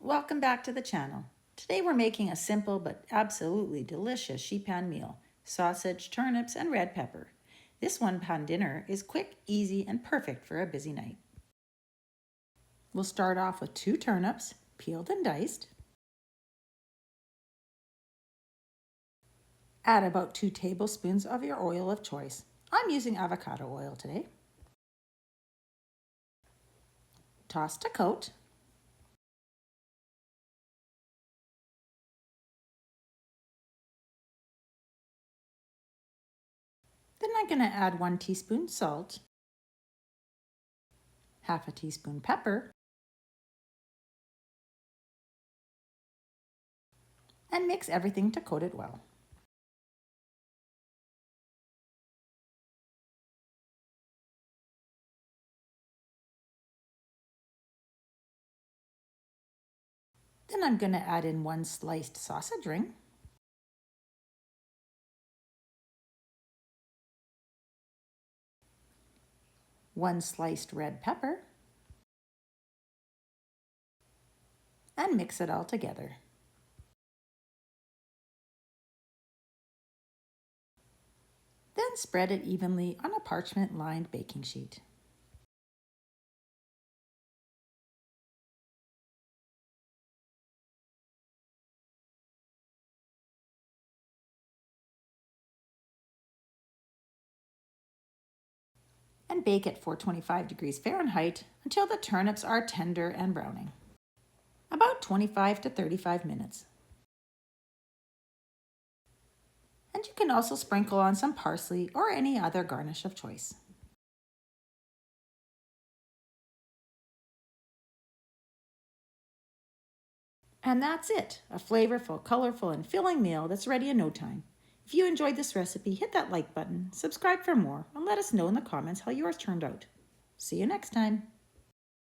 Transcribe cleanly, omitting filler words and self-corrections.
Welcome back to the channel. Today we're making a simple but absolutely delicious sheet pan meal, sausage, turnips, and red pepper. This one-pan dinner is quick, easy, and perfect for a busy night. We'll start off with 2 turnips, peeled and diced. Add about 2 tablespoons of your oil of choice. I'm using avocado oil today. Toss to coat. Then I'm going to add 1 teaspoon salt, half a teaspoon pepper, and mix everything to coat it well. Then I'm going to add in 1 sliced sausage ring, 1 sliced red pepper, and mix it all together. Then spread it evenly on a parchment-lined baking sheet. And bake at 425 degrees Fahrenheit until the turnips are tender and browning. About 25 to 35 minutes. And you can also sprinkle on some parsley or any other garnish of choice. And that's it, a flavorful, colorful, and filling meal that's ready in no time. If you enjoyed this recipe, hit that like button, subscribe for more, and let us know in the comments how yours turned out. See you next time.